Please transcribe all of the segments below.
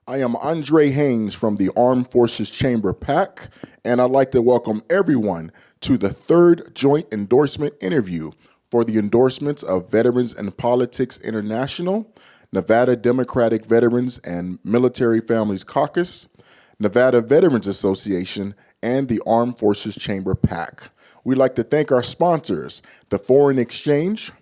I am Andre Haynes from the Armed Forces Chamber PAC, and I'd like to welcome everyone to the third joint endorsement interview for the endorsements of Veterans in Politics International, Nevada Democratic Veterans and Military Families Caucus, Nevada Veterans Association, and the Armed Forces Chamber PAC. We'd like to thank our sponsors, the Foreign Exchange,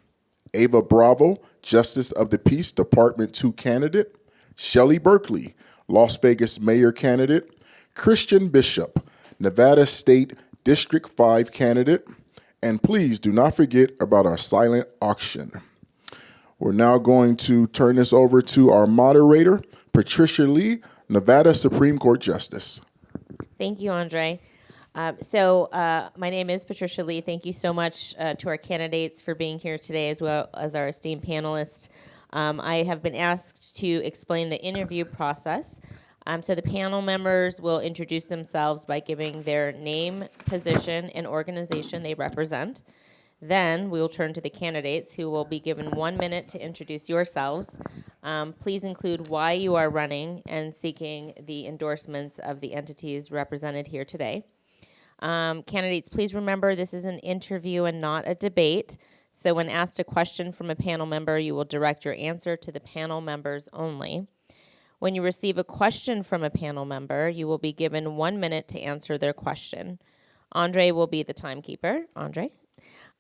Ava Bravo, Justice of the Peace Department 2 candidate, Shelley Berkeley, Las Vegas Mayor candidate, Christian Bishop, Nevada State District 5 candidate, and please do not forget about our silent auction. We're now going to turn this over to our moderator, Patricia Lee, Nevada Supreme Court Justice. Thank you, Andre. My name is Patricia Lee. Thank you so much to our candidates for being here today, as well as our esteemed panelists. I have been asked to explain the interview process. So the panel members will introduce themselves by giving their name, position, and organization they represent. Then we will turn to the candidates, who will be given 1 minute to introduce yourselves. Please include why you are running and seeking the endorsements of the entities represented here today. Candidates, please remember this is an interview and not a debate. So when asked a question from a panel member, you will direct your answer to the panel members only. When you receive a question from a panel member, you will be given 1 minute to answer their question. Andre will be the timekeeper. Andre?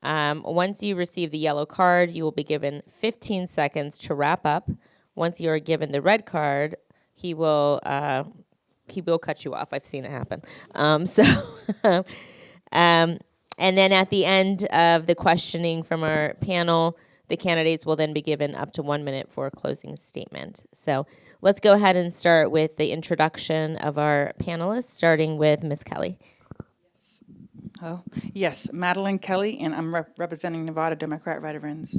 Once you receive the yellow card, you will be given 15 seconds to wrap up. Once you are given the red card, he will cut you off. I've seen it happen. And then at the end of the questioning from our panel, the candidates will then be given up to 1 minute for a closing statement. So let's go ahead and start with the introduction of our panelists, starting with Ms. Kelly. Oh, yes, Madeline Kelly, and I'm representing Nevada Democrat Veterans.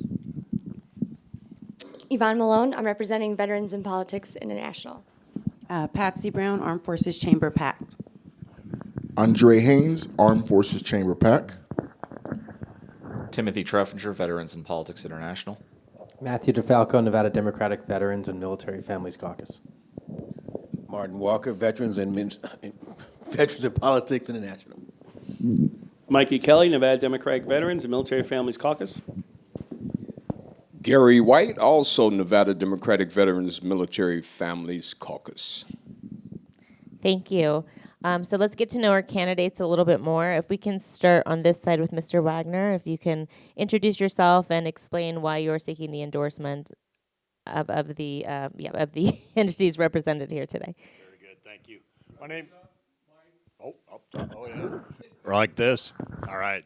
Yvonne Malone, I'm representing Veterans in Politics International. Patsy Brown, Armed Forces Chamber PAC. Andre Haynes, Armed Forces Chamber PAC. Timothy Treffinger, Veterans in Politics International. Matthew DeFalco, Nevada Democratic Veterans and Military Families Caucus. Martin Walker, Veterans in Politics International. Mikey Kelly, Nevada Democratic Veterans and Military Families Caucus. Gary White, also Nevada Democratic Veterans Military Families Caucus. Thank you. So let's get to know our candidates a little bit more. If we can start on this side with Mr. Wagner, if you can introduce yourself and explain why you're seeking the endorsement of the entities represented here today. Very good, thank you. My name. Oh yeah. Like this. All right.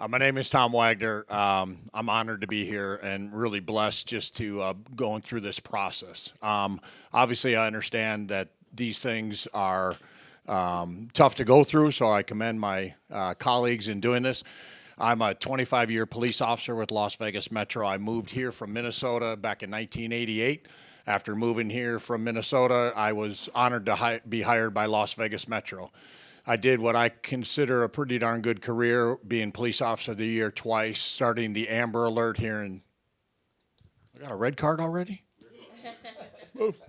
My name is Tom Wagner. I'm honored to be here and really blessed just to going through this process. Obviously, I understand that these things are tough to go through, so I commend my colleagues in doing this. I'm a 25-year police officer with Las Vegas Metro. I moved here from Minnesota back in 1988. After moving here from Minnesota, I was honored to be hired by Las Vegas Metro. I did what I consider a pretty darn good career, being Police Officer of the Year twice, starting the Amber Alert here in... I got a red card already? Move.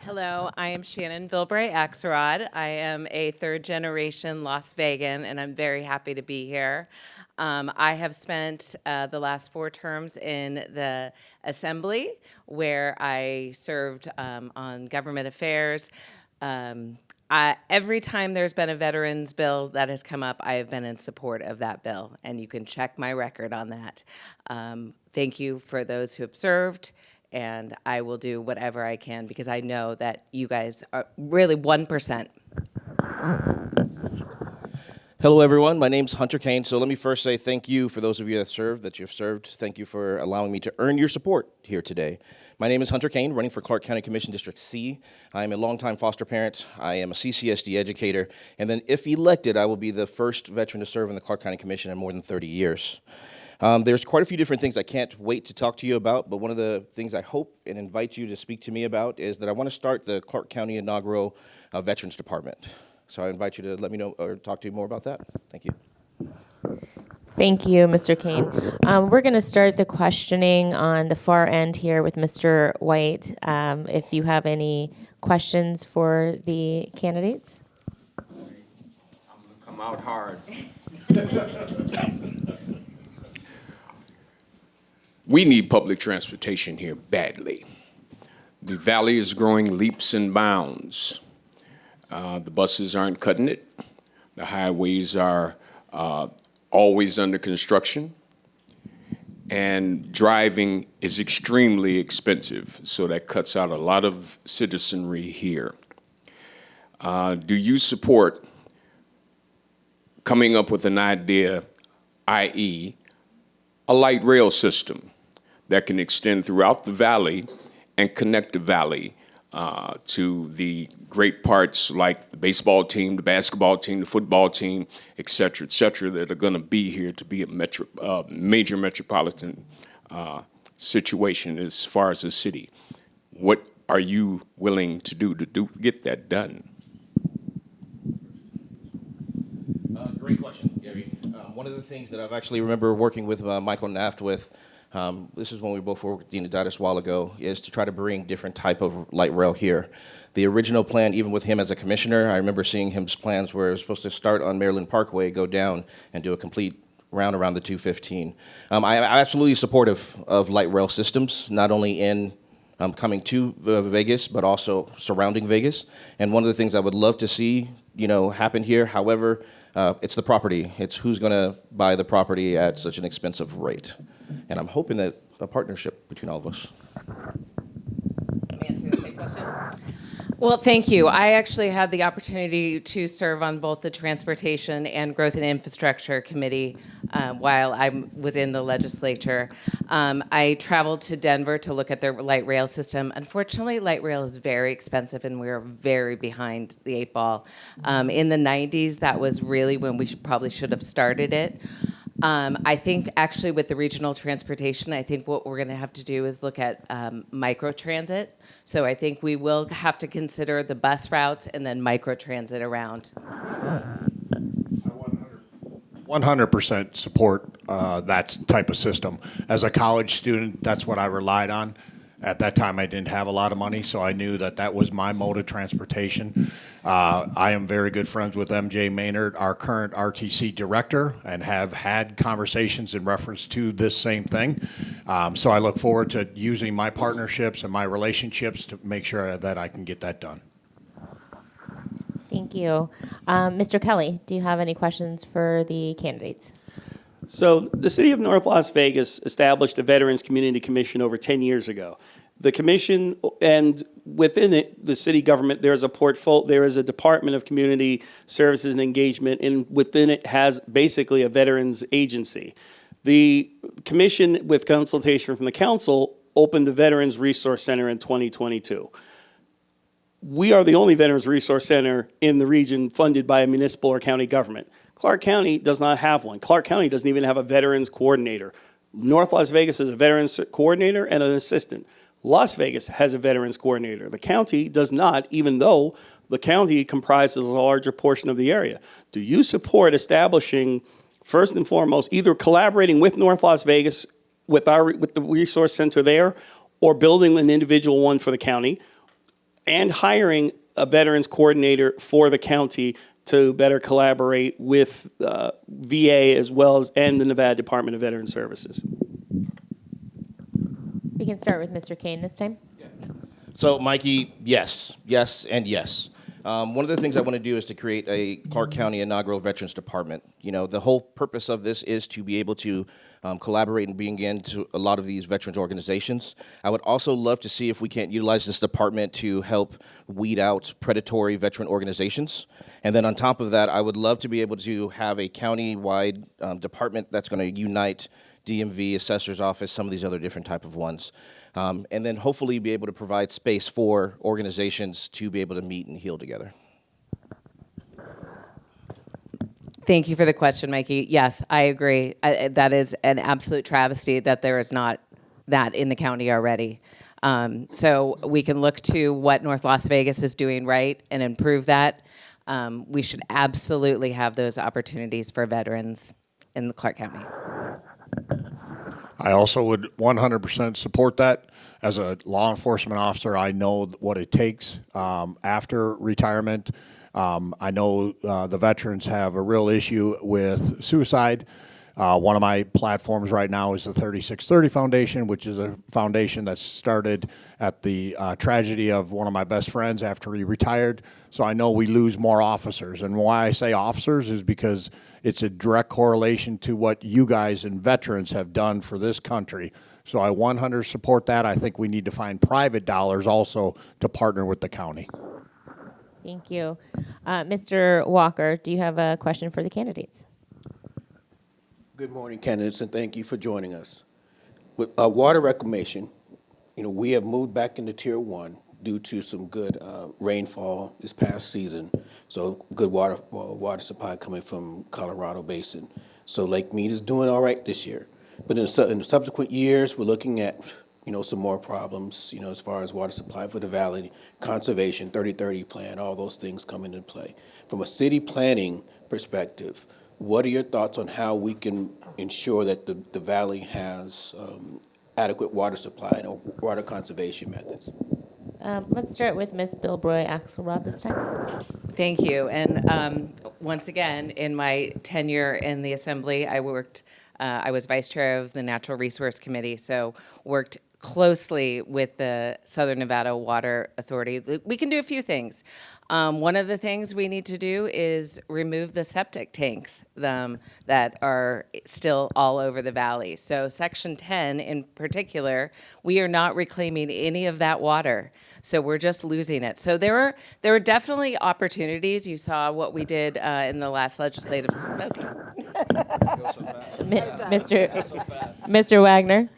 Hello, I am Shannon Bilbray-Axelrod. I am a third-generation Las Vegan, and I'm very happy to be here. I have spent the last 4 terms in the Assembly, where I served on government affairs. Every time there's been a veterans bill that has come up, I have been in support of that bill, and you can check my record on that. Thank you for those who have served, and I will do whatever I can because I know that you guys are really 1%. Hello, everyone. My name's Hunter Cain. So let me first say thank you for those of you that you've served. Thank you for allowing me to earn your support here today. My name is Hunter Cain, running for Clark County Commission District C. I am a longtime foster parent. I am a CCSD educator. And then if elected, I will be the first veteran to serve in the Clark County Commission in more than 30 years. There's quite a few different things I can't wait to talk to you about, but one of the things I hope and invite you to speak to me about is that I want to start the Clark County inaugural Veterans Department. So I invite you to let me know or talk to you more about that. Thank you. Thank you, Mr. Cain. We're going to start the questioning on the far end here with Mr. White. If you have any questions for the candidates. Come out hard. We need public transportation here badly. The valley is growing leaps and bounds. The buses aren't cutting it. The highways are always under construction. And driving is extremely expensive, so that cuts out a lot of citizenry here. Do you support coming up with an idea, i.e., a light rail system that can extend throughout the valley and connect the valley to the great parts like the baseball team, the basketball team, the football team, et cetera, that are going to be here to be a major metropolitan situation as far as the city. What are you willing to do to get that done? Great question, Gary. One of the things that I've actually remember working with Michael Naft with, this is when we both worked with Dean Adidas a while ago, is to try to bring different type of light rail here. The original plan, even with him as a commissioner, I remember seeing his plans where it was supposed to start on Maryland Parkway, go down, and do a complete round around the 215. I'm absolutely supportive of light rail systems, not only in coming to Vegas, but also surrounding Vegas. And one of the things I would love to see, happen here, however, it's the property. It's who's going to buy the property at such an expensive rate. And I'm hoping that a partnership between all of us. Let me answer the same question. Well, thank you. I actually had the opportunity to serve on both the Transportation and Growth and Infrastructure Committee while I was in the legislature. I traveled to Denver to look at their light rail system. Unfortunately, light rail is very expensive, and we're very behind the 8 ball. In the 90s, that was really when we probably should have started it. I think actually with the regional transportation, I think what we're going to have to do is look at microtransit. So I think we will have to consider the bus routes and then microtransit around. 100% support that type of system. As a college student, that's what I relied on. At that time, I didn't have a lot of money, so I knew that was my mode of transportation. I am very good friends with MJ Maynard, our current RTC director, and have had conversations in reference to this same thing. So I look forward to using my partnerships and my relationships to make sure that I can get that done. Thank you. Mr. Kelly, do you have any questions for the candidates? So the city of North Las Vegas established a Veterans Community Commission over 10 years ago. The commission, and within it, the city government, there is a Department of Community Services and Engagement, and within it has basically a veterans agency. The commission, with consultation from the council, opened the Veterans Resource Center in 2022. We are the only Veterans Resource Center in the region funded by a municipal or county government. Clark County does not have one. Clark County doesn't even have a veterans coordinator. North Las Vegas has a veterans coordinator and an assistant. Las Vegas has a veterans coordinator. The county does not, even though the county comprises a larger portion of the area. Do you support establishing, first and foremost, either collaborating with North Las Vegas with the resource center there, or building an individual one for the county, and hiring a veterans coordinator for the county to better collaborate with VA as well as and the Nevada Department of Veteran Services? We can start with Mr. Cain this time. So, Mikey, yes, and yes. One of the things I want to do is to create a Clark County inaugural Veterans Department. The whole purpose of this is to be able to collaborate and bring into a lot of these veterans organizations. I would also love to see if we can't utilize this department to help weed out predatory veteran organizations. And then on top of that, I would love to be able to have a county-wide department that's going to unite DMV, Assessor's Office, some of these other different type of ones. And then hopefully be able to provide space for organizations to be able to meet and heal together. Thank you for the question, Mikey. Yes, I agree. That is an absolute travesty that there is not that in the county already. So we can look to what North Las Vegas is doing right and improve that. We should absolutely have those opportunities for veterans. in Clark County. I also would 100% support that. As a law enforcement officer, I know what it takes after retirement. I know the veterans have a real issue with suicide. One of my platforms right now is the 3630 Foundation, which is a foundation that started at the tragedy of one of my best friends after he retired. So I know we lose more officers. And why I say officers is because it's a direct correlation to what you guys and veterans have done for this country. So I 100% support that. I think we need to find private dollars also to partner with the county. Thank you. Mr. Walker, do you have a question for the candidates? Good morning, candidates, and thank you for joining us. With water reclamation, we have moved back into Tier 1 due to some good rainfall this past season. So good water supply coming from Colorado Basin. So Lake Mead is doing all right this year. But in the subsequent years, we're looking at, some more problems, as far as water supply for the valley, conservation, 3030 plan, all those things come into play. From a city planning perspective, what are your thoughts on how we can ensure that the valley has adequate water supply and water conservation methods? Let's start with Ms. Bilbray-Axelrod this time. Thank you. And once again, in my tenure in the Assembly, I was vice chair of the Natural Resource Committee, so worked closely with the Southern Nevada Water Authority. We can do a few things. One of the things we need to do is remove the septic tanks that are still all over the valley. So Section 10 in particular, we are not reclaiming any of that water. So we're just losing it. So there are definitely opportunities. You saw what we did in the last legislative. Okay. Mr. Wagner.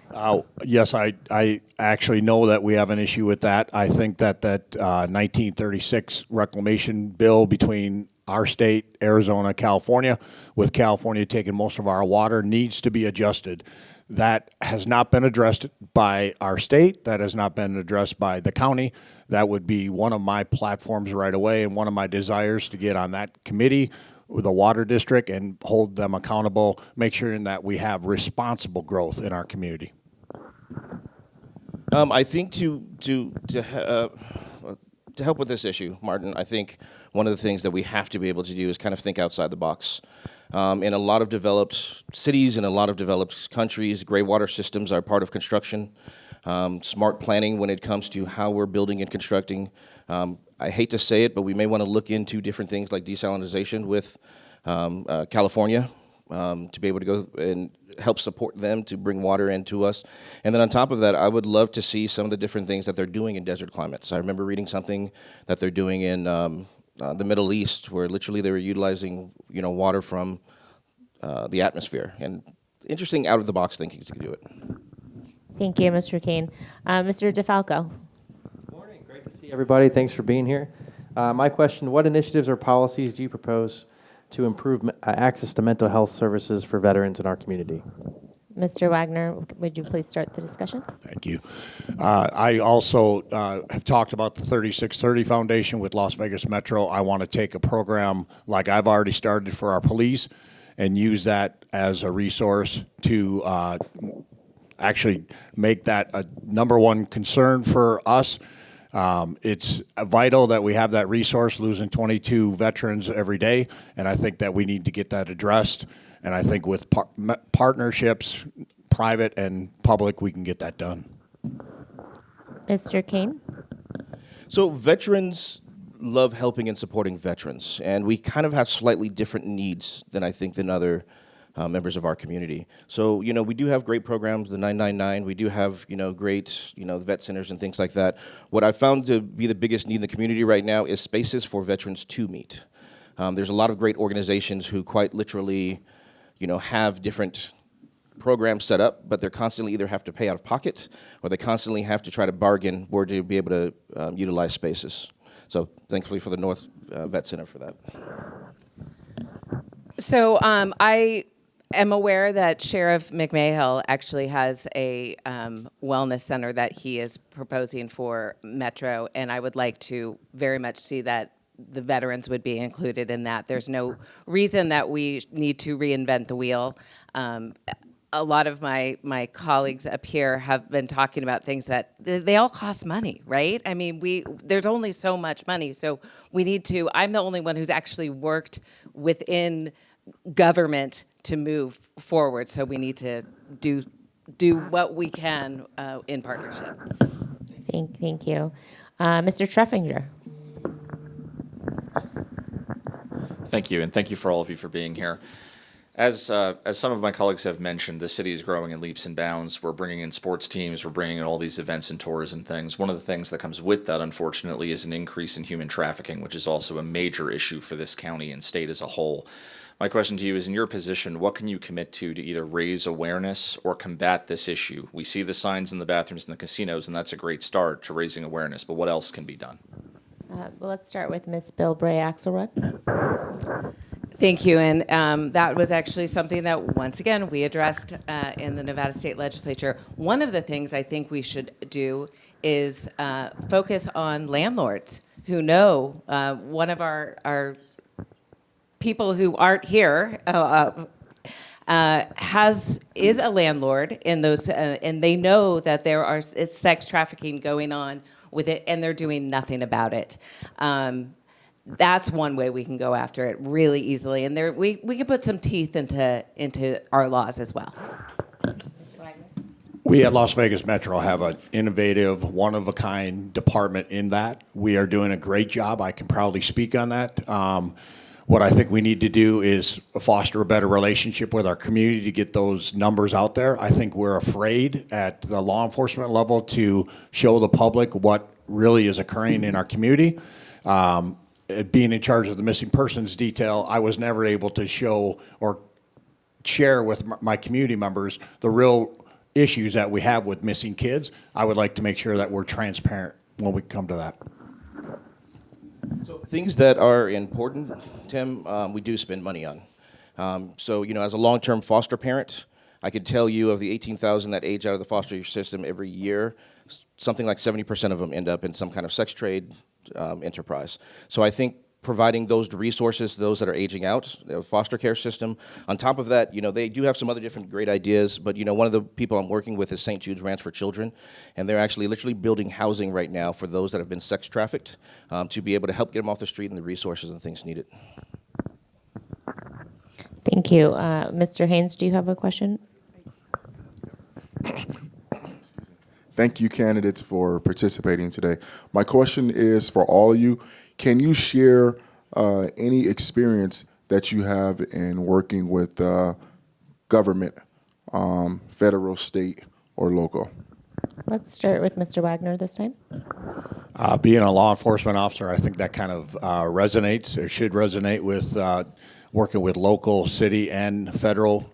Yes, I actually know that we have an issue with that. I think that 1936 reclamation bill between our state, Arizona, California, with California taking most of our water, needs to be adjusted. That has not been addressed by our state. That has not been addressed by the county. That would be one of my platforms right away and one of my desires to get on that committee with the water district and hold them accountable, make sure that we have responsible growth in our community. I think to help with this issue, Martin, I think one of the things that we have to be able to do is kind of think outside the box. In a lot of developed cities and a lot of developed countries, gray water systems are part of construction. Smart planning when it comes to how we're building and constructing. I hate to say it, but we may want to look into different things like desalinization with California to be able to go and help support them to bring water into us. And then on top of that, I would love to see some of the different things that they're doing in desert climates. I remember reading something that they're doing in the Middle East, where literally they were utilizing water from the atmosphere. And interesting out-of-the-box thinking to do it. Thank you, Mr. Cain. Mr. DeFalco. Good morning. Great to see everybody. Thanks for being here. My question, what initiatives or policies do you propose to improve access to mental health services for veterans in our community? Mr. Wagner, would you please start the discussion? Thank you. I also have talked about the 3630 Foundation with Las Vegas Metro. I want to take a program like I've already started for our police and use that as a resource to actually make that a number one concern for us. It's vital that we have that resource, losing 22 veterans every day, and I think that we need to get that addressed. And I think with partnerships, private and public, we can get that done. Mr. Cain? So veterans love helping and supporting veterans, and we kind of have slightly different needs than other members of our community. So, we do have great programs, the 999. We do have, great, vet centers and things like that. What I found to be the biggest need in the community right now is spaces for veterans to meet. There's a lot of great organizations who quite literally, have different programs set up, but they're constantly either have to pay out of pocket or they constantly have to try to bargain or to be able to utilize spaces. So thankfully for the North Vet Center for that. So I am aware that Sheriff McMahill actually has a wellness center that he is proposing for Metro, and I would like to very much see that the veterans would be included in that. There's no reason that we need to reinvent the wheel. A lot of my colleagues up here have been talking about things that they all cost money, right? I mean, there's only so much money, so we need to. I'm the only one who's actually worked within government to move forward, so we need to do what we can in partnership. Thank you. Mr. Treffinger. Thank you, and thank you for all of you for being here. As some of my colleagues have mentioned, the city is growing in leaps and bounds. We're bringing in sports teams, we're bringing in all these events and tours and things. One of the things that comes with that, unfortunately, is an increase in human trafficking, which is also a major issue for this county and state as a whole. My question to you is, in your position, what can you commit to either raise awareness or combat this issue? We see the signs in the bathrooms and the casinos, and that's a great start to raising awareness, but what else can be done? Well, let's start with Ms. Bilbray-Axelrod. Thank you, and that was actually something that, once again, we addressed in the Nevada State Legislature. One of the things I think we should do is focus on landlords who know. One of our people who aren't here is a landlord in those, and they know that there is sex trafficking going on with it, and they're doing nothing about it. That's one way we can go after it really easily, and we can put some teeth into our laws as well. We at Las Vegas Metro have an innovative, one-of-a-kind department in that. We are doing a great job. I can proudly speak on that. What I think we need to do is foster a better relationship with our community to get those numbers out there. I think we're afraid at the law enforcement level to show the public what really is occurring in our community. Being in charge of the missing persons detail, I was never able to show or share with my community members the real issues that we have with missing kids. I would like to make sure that we're transparent when we come to that. So things that are important, Tim, we do spend money on. So, as a long-term foster parent, I could tell you of the 18,000 that age out of the foster system every year, something like 70% of them end up in some kind of sex trade enterprise. So I think providing those resources to those that are aging out, the foster care system. On top of that, they do have some other different great ideas, but one of the people I'm working with is St. Jude's Ranch for Children, and they're actually literally building housing right now for those that have been sex trafficked to be able to help get them off the street and the resources and things needed. Thank you. Mr. Haynes, do you have a question? Thank you, candidates, for participating today. My question is for all of you. Can you share any experience that you have in working with government, federal, state, or local? Let's start with Mr. Wagner this time. Being a law enforcement officer, I think that kind of resonates, or should resonate with working with local, city, and federal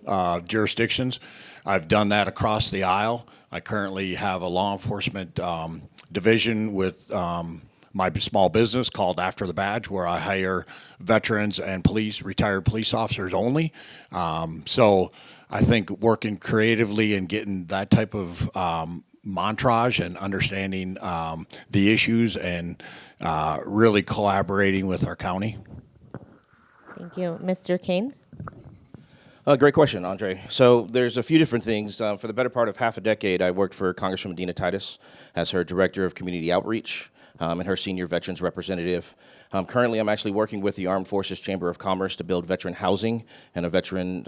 jurisdictions. I've done that across the aisle. I currently have a law enforcement division with my small business called After the Badge, where I hire veterans and retired police officers only. So I think working creatively and getting that type of montage and understanding the issues and really collaborating with our county. Thank you. Mr. Cain? Great question, Andre. So there's a few different things. For the better part of half a decade, I worked for Congresswoman Dina Titus as her Director of Community Outreach and her Senior Veterans Representative. Currently, I'm actually working with the Armed Forces Chamber of Commerce to build veteran housing and a veteran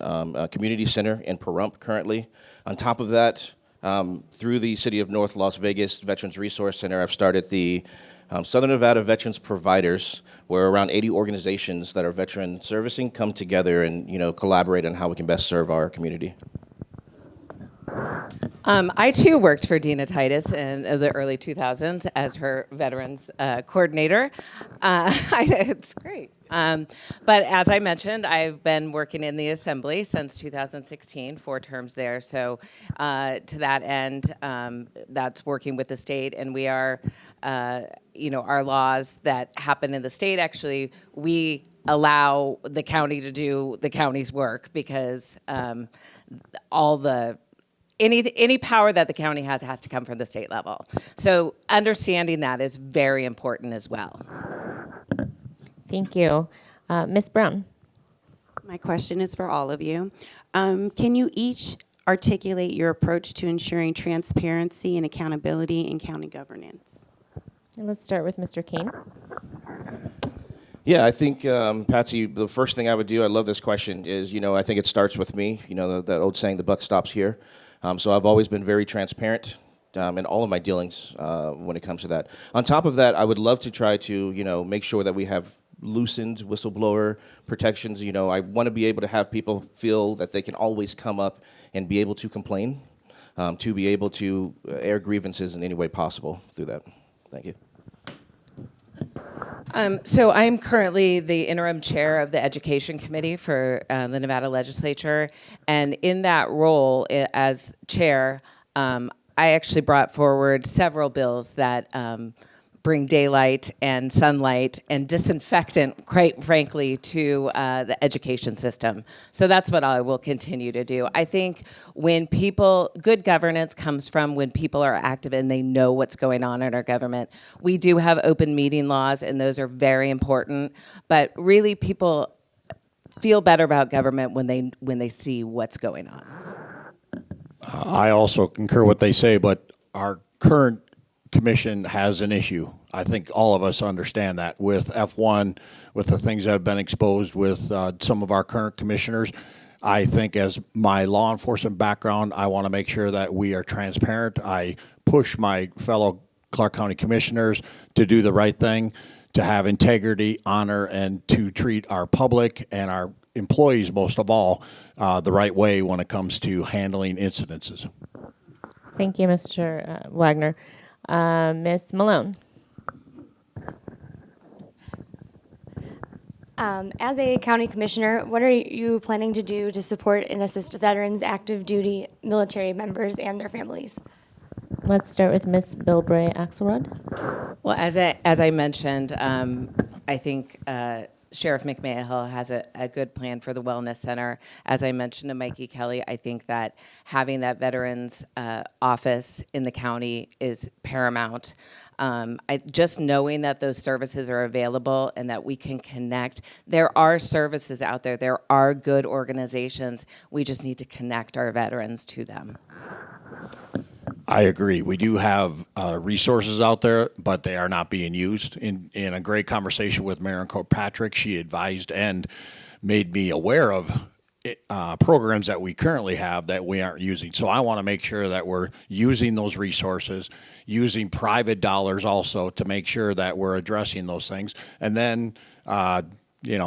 community center in Pahrump currently. On top of that, through the City of North Las Vegas Veterans Resource Center, I've started the Southern Nevada Veterans Providers, where around 80 organizations that are veteran servicing come together and collaborate on how we can best serve our community. I too worked for Dina Titus in the early 2000s as her veterans coordinator. It's great. But as I mentioned, I've been working in the Assembly since 2016, 4 terms there. So to that end, that's working with the state, and we are, our laws that happen in the state, actually, we allow the county to do the county's work because any power that the county has to come from the state level. So understanding that is very important as well. Thank you. Ms. Brown. My question is for all of you. Can you each articulate your approach to ensuring transparency and accountability in county governance? And let's start with Mr. Cain. Yeah, I think, Patsy, the first thing I would do, I love this question, is, I think it starts with me. That old saying, the buck stops here. So I've always been very transparent in all of my dealings when it comes to that. On top of that, I would love to try to, make sure that we have loosened whistleblower protections. I want to be able to have people feel that they can always come up and be able to complain, to be able to air grievances in any way possible through that. Thank you. So I'm currently the interim chair of the Education Committee for the Nevada Legislature, and in that role as chair, I actually brought forward several bills that bring daylight and sunlight and disinfectant, quite frankly, to the education system. So that's what I will continue to do. I think good governance comes from when people are active and they know what's going on in our government. We do have open meeting laws, and those are very important, but really people feel better about government when they see what's going on. I also concur what they say, but our current commission has an issue. I think all of us understand that with F1, with the things that have been exposed with some of our current commissioners. I think as my law enforcement background, I want to make sure that we are transparent. I push my fellow Clark County commissioners to do the right thing, to have integrity, honor, and to treat our public and our employees, most of all, the right way when it comes to handling incidences. Thank you, Mr. Wagner. Ms. Malone. As a county commissioner, what are you planning to do to support and assist veterans, active duty military members, and their families? Let's start with Ms. Bilbray-Axelrod. Well, as I mentioned, I think Sheriff McMahill has a good plan for the Wellness Center. As I mentioned to Mikey Kelly, I think that having that veterans office in the county is paramount. Just knowing that those services are available and that we can connect. There are services out there. There are good organizations. We just need to connect our veterans to them. I agree. We do have resources out there, but they are not being used. In a great conversation with Marin Kirkpatrick, she advised and made me aware of programs that we currently have that we aren't using. So I want to make sure that we're using those resources, using private dollars also to make sure that we're addressing those things. And then